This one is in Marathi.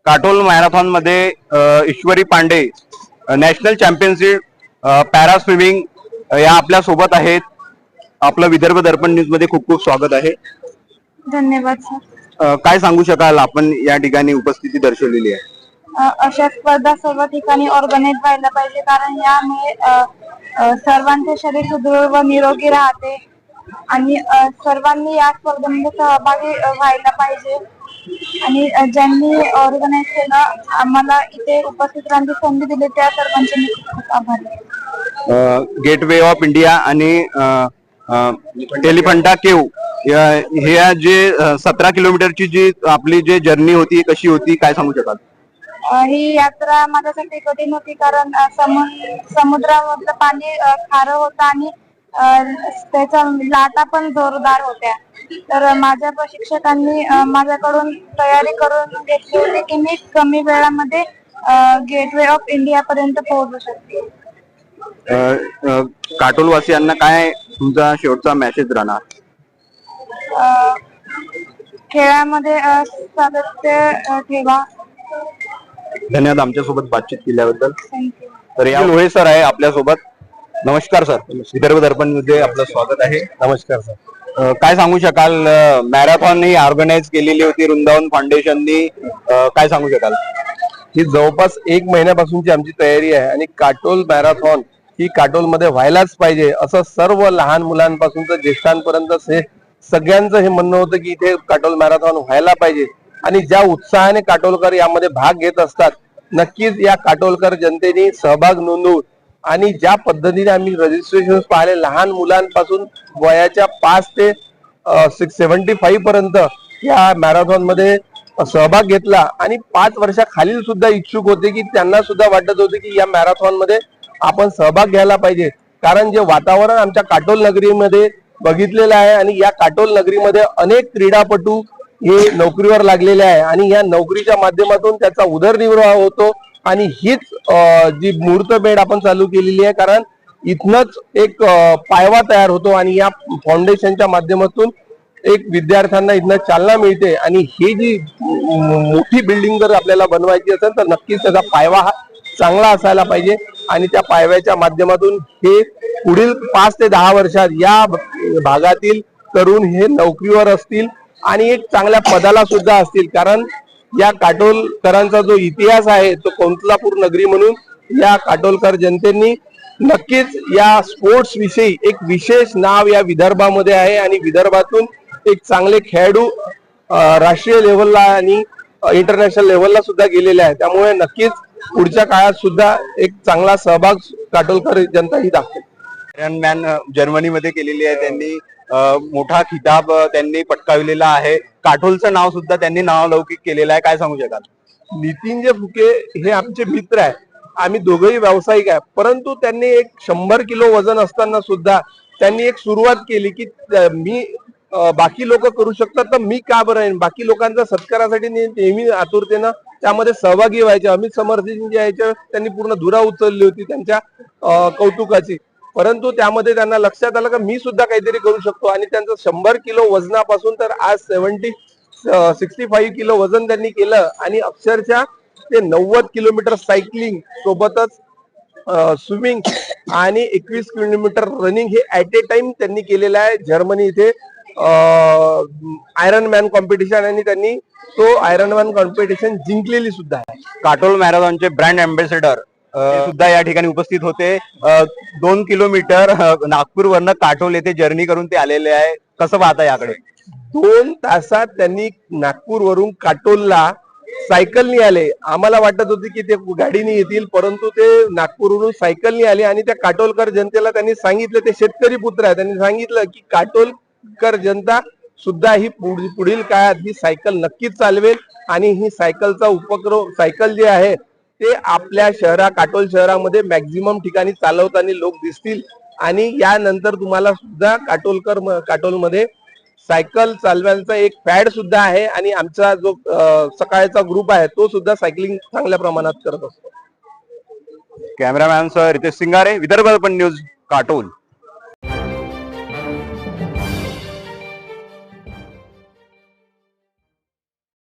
काटोल मॅरेथॉन मध्ये Ishwari Pande national championship para swimming या आपल्या सोबत आहेत. आपलं विदर्भ दर्पण न्यूज मध्ये खूप खूप स्वागत आहे. धन्यवाद सर. काय सांगू शकाल, आपण या ठिकाणी उपस्थिती दर्शवलेली आहे. अशा स्पर्धा सर्व ठिकाणी ऑर्गनाइज व्हायला पाहिजे, कारण यामुळे सर्वांचे शरीर सुदृढ व निरोगी राहते आणि सर्वांनी या स्पर्धेमध्ये सहभागी व्हायला पाहिजे. आणि ज्यांनी ऑर्गनाइज केलं, आम्हाला इथे उपस्थित राहण्याची संधी दिली, त्या सर्वांचे मी खूप आभारी आहे. गेटवे ऑफ इंडिया आणि एलिफंटा केव हे जे 17 किलोमीटरची जी आपली जी जर्नी होती, कशी होती, काय सांगू शकाल? ही यात्रा माझ्यासाठी कठीण होती, कारण समुद्रामधलं पाणी खारं होतं आणि त्याच्या लाटा पण जोरदार होत्या. तर माझ्या प्रशिक्षकांनी माझ्याकडून तयारी करून घेतली होती की मी कमी वेळामध्ये गेटवे ऑफ इंडिया पर्यंत पोहोचू शकते. काटोलवासियांना काय तुमचा शेवटचा मेसेज राहणार? खेळामध्ये सातत्य ठेवा. धन्यवाद आमच्यासोबत बातचीत केल्याबद्दल. थँक्यू. तर या लोहे सर आहे आपल्यासोबत. नमस्कार सर, विदर्भ दर्पण मध्ये आपलं स्वागत आहे. नमस्कार सर. काय सांगू शकाल, मॅरेथॉन ही ऑर्गनाइज केलेली होती वृंदावन फाउंडेशननी, काय सांगू शकाल? ही जवळपास 1 महिन्यापासूनची आमची तयारी आहे आणि काटोल मॅरेथॉन ही काटोलमध्ये व्हायलाच पाहिजे असं सर्व लहान मुलांपासून तर ज्येष्ठांपर्यंत सगळ्यांचं हे म्हणणं होतं की इथे काटोल मॅरेथॉन व्हायला पाहिजे. आणि ज्या उत्साहाने काटोलकर यामध्ये भाग घेत असतात, नक्कीच या काटोलकर जनतेने सहभाग नोंदवून आणि ज्या पद्धतीने आम्ही रजिस्ट्रेशन पाहिले, लहान मुलांपासून वयाच्या 5 ते 75 पर्यंत या मॅरेथॉन मध्ये सहभाग घेतला आणि 5 वर्षाखालील सुद्धा इच्छुक होते की त्यांना सुद्धा वाटत होते की या मॅरेथॉन मध्ये आपण सहभाग घ्यायला पाहिजे. कारण जे वातावरण आमच्या काटोल नगरीमध्ये बघितलेलं आहे आणि या काटोल नगरीमध्ये अनेक क्रीडापटू हे नोकरीवर लागलेले आहे आणि या नोकरीच्या माध्यमातून त्याचा उदरनिर्वाह होतो. आणि हीच जी मुहूर्तमेढ आपण चालू केलेली आहे, कारण इथनच एक पायवा तयार होतो आणि या फाउंडेशनच्या माध्यमातून एक विद्यार्थ्यांना इथनं चालना मिळते. आणि ही जी मोठी बिल्डिंग जर आपल्याला बनवायची असेल तर नक्कीच त्याचा पायवा हा चांगला असायला पाहिजे आणि त्या पायव्याच्या माध्यमातून हे पुढील 5 ते 10 वर्षात या भागातील तरुण हे नोकरीवर असतील आणि एक चांगल्या पदाला सुद्धा असतील. कारण या काटोलकरांचा जो इतिहास आहे तो कोंतलापूर नगरी म्हणून या काटोलकर जनतेनी नक्कीच या स्पोर्ट्स विषयी एक विशेष नाव या विदर्भामध्ये आहे आणि विदर्भातून एक चांगले खेळाडू राष्ट्रीय लेव्हलला आणि इंटरनॅशनल लेव्हलला सुद्धा गेलेले आहे. त्यामुळे नक्कीच पुढच्या काळात सुद्धा एक चांगला सहभाग काटोलकर जनता ही दाखवेल. आयरनमॅन जर्मनीमध्ये केलेली आहे त्यांनी, मोठा खिताब त्यांनी पटकावलेला आहे. काटोलचं नाव सुद्धा त्यांनी नावलौकिक केलेलं आहे, काय सांगू शकाल? नितीनजी फुके हे आमचे मित्र आहे, आम्ही दोघंही व्यावसायिक आहे. परंतु त्यांनी एक 100 किलो वजन असताना सुद्धा त्यांनी एक सुरुवात केली की मी बाकी लोक करू शकतात तर मी का बरं, बाकी लोकांचा सत्कारासाठी नेहमी आतुरतेनं त्यामध्ये सहभागी व्हायचे. अमित समर्थजी यायच्या त्यांनी पूर्ण धुरा उचलली होती त्यांच्या कौतुकाची. परंतु त्यामध्ये त्यांना लक्षात आलं की मी सुद्धा काहीतरी करू शकतो आणि त्यांचं 100 किलो वजनापासून तर आज 65 किलो वजन त्यांनी केलं आणि अक्षरशः ते 90 किलोमीटर सायकलिंग सोबतच स्विमिंग आणि 21 किलोमीटर रनिंग हे ऍट ए टाइम त्यांनी केलेलं आहे जर्मनी इथे आयरन मॅन कॉम्पिटिशन, आणि त्यांनी तो आयरन मॅन कॉम्पिटिशन जिंकलेली सुद्धा आहे. काटोल मॅरेथॉनचे ब्रँड अँबॅसेडर सुद्धा या ठिकाणी उपस्थित होते. 2 किलोमीटर नागपूरवरनं काटोल येथे जर्नी करून ते आलेले आहे. कसं पाहता याकडे? 2 तासात त्यांनी नागपूरवरून काटोलला सायकलनी आले. आम्हाला वाटत होते की ते गाडीने येतील, परंतु ते नागपूरवरून सायकलनी आले आणि त्या काटोलकर जनतेला त्यांनी सांगितलं, ते शेतकरी पुत्र आहे, त्यांनी सांगितलं की काटोलकर जनता सुद्धा ही पुढील काळात ही सायकल नक्कीच चालवेल आणि ही सायकलचा उपक्रम सायकल जे आहे ते आपल्या काटोल शहरामध्ये मॅक्झिमम ठिकाणी चालवताना लोक दिसतील. आणि यानंतर तुम्हाला सुद्धा काटोलमध्ये सायकल चालवायचा एक फॅड सुद्धा आहे आणि आमचा जो सकाळचा ग्रुप आहे तो सुद्धा सायकलिंग चांगल्या प्रमाणात करत असतो. कॅमेरामॅन सर रितेश सिंगारे, विदर्भ दर्पण न्यूज, काटोल.